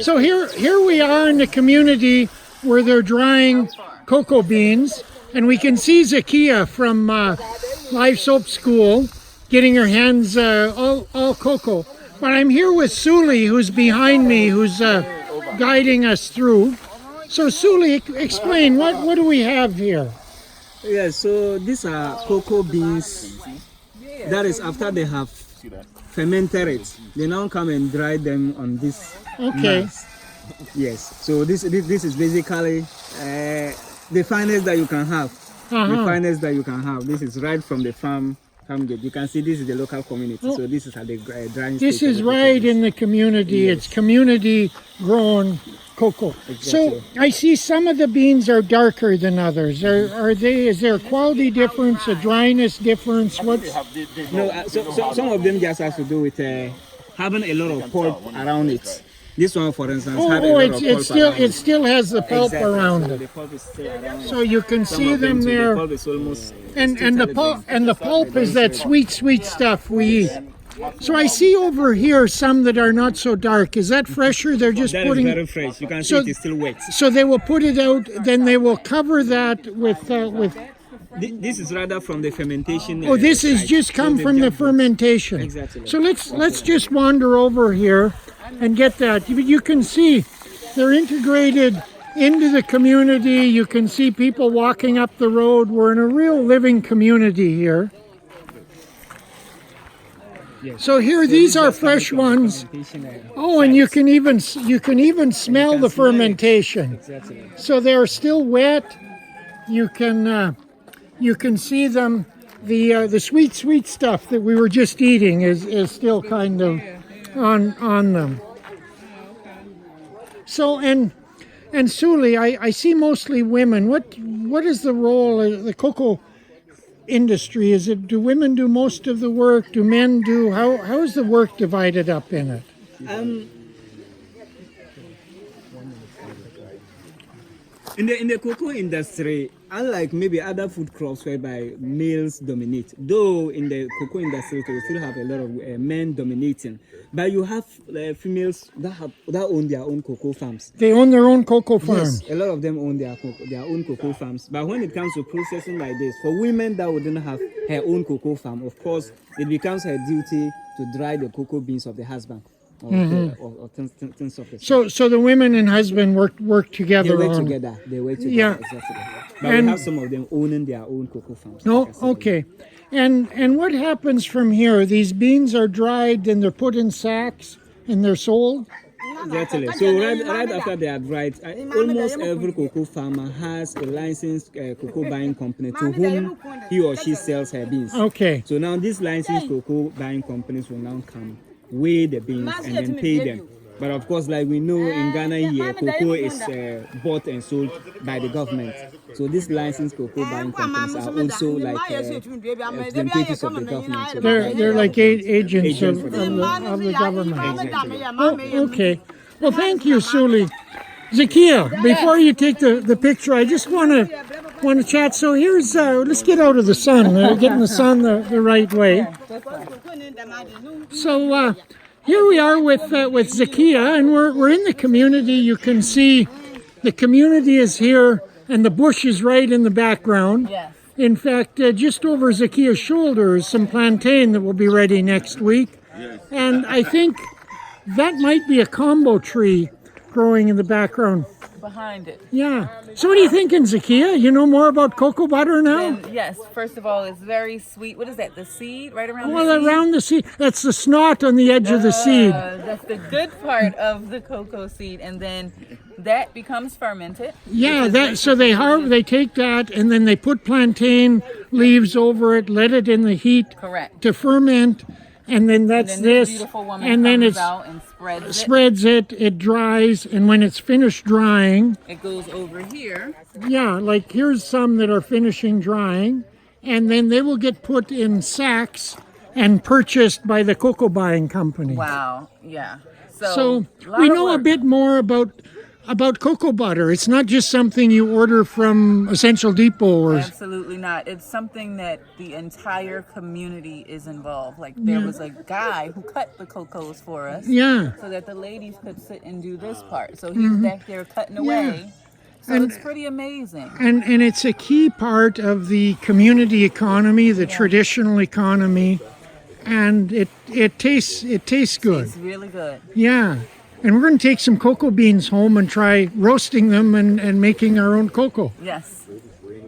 So here we are in the community where they're drying cocoa beans, and we can see Zakia from Live Soap School getting her hands all cocoa. But I'm here with Suli, who's behind me, who's guiding us through. So Suli, explain, what do we have here? Yeah, so these are cocoa beans. That is after they have fermented it. They now come and dry them on this. Okay. Mass. Yes. So this is basically the finest that you can have. The finest that you can have. This is right from the farm. You can see this is the local community. So this is at the drying. This is right in the community. Yes. It's community grown cocoa. Exactly. So I see some of the beans are darker than others. Are they? Is there a quality difference, a dryness difference? What's? No. So some of them just has to do with having a lot of pulp around it. This one, for instance, had a lot of pulp it still has the pulp around so it. the pulp is still around so you can see them there. The pulp is almost and the pulp is that sweet stuff we eat. So I see over here some that are not so dark. Is that fresher? They're just putting. That is very fresh. You can see it is still wet. So they will put it out. Then they will cover that with. This is rather from the fermentation. Oh, this is just come from the fermentation. Exactly. So let's just wander over here and get that. You can see they're integrated into the community. You can see people walking up the road. We're in a real living community here. Yes. So here, these are fresh ones. Oh, and you can even smell the fermentation. Exactly. So they're still wet. You can see them. The sweet stuff that we were just eating is still kind of on them. So and Suli, I see mostly women. What is the role of the cocoa industry? Do women do most of the work? Do men do? How is the work divided up in it? In the cocoa industry, unlike maybe other food crops whereby males dominate, though in the cocoa industry we still have a lot of men dominating, but you have females that own their own cocoa farms. They own their own cocoa farms. Yes, a lot of them own their own cocoa farms. But when it comes to processing like this, for women that wouldn't have her own cocoa farm, of course, it becomes her duty to dry the cocoa beans of the husband. Or things of the So the women and husband work together. They work together. Yeah. Exactly. But we have some of them owning their own cocoa farms. Oh, okay. And what happens from here? These beans are dried and they're put in sacks and they're sold? Exactly. So right after they are dried, almost every cocoa farmer has a licensed cocoa buying company to whom he or she sells her beans. Okay. So now these licensed cocoa buying companies will now come, weigh the beans and then pay them. But of course, like we know in Ghana here, cocoa is bought and sold by the government. So these licensed cocoa buying companies are also like representatives of the government. So they're like agents of the government. Exactly. Oh, okay. Well, thank you, Suli. Zakia, before you take the picture, I just want to chat. So here's let's get out of the sun. Getting the sun the right way. So here we are with Zakia, and we're in the community. You can see the community is here, and the bush is right in the background. Yes. In fact, just over Zakia's shoulder is some plantain that will be ready next week. And I think that might be a Kombo tree growing in the background. Behind it. Yeah. So what are you thinking, Zakia? You know more about cocoa butter now? Yes. First of all, it's very sweet. What is that? The seed right around Well, the seed? around the seed. That's the snot on the edge of the seed. That's the good part of the cocoa seed, and then that becomes fermented. Yeah, so they take that and then they put plantain leaves over it, let it in the heat Correct. to ferment, and then that's And then this this, beautiful woman and then comes it's out and spreads it, it dries, and when it's finished drying, It goes over here. yeah, like here's some that are finishing drying, and then they will get put in sacks and purchased by the cocoa buying company. Wow. Yeah. So lot we of know a work. bit more about about cocoa butter. It's not just something you order from Essential Depot or Absolutely not. It's something that the entire community is involved. Like there was a guy who cut the cocos for us yeah. so that the ladies could sit and do this part. So he's back there cutting away. So And- it's pretty amazing. And it's a key part of the community economy, the traditional economy, and it tastes good. It's really good. Yeah. And we're going to take some cocoa beans home and try roasting them and making our own cocoa. Yes.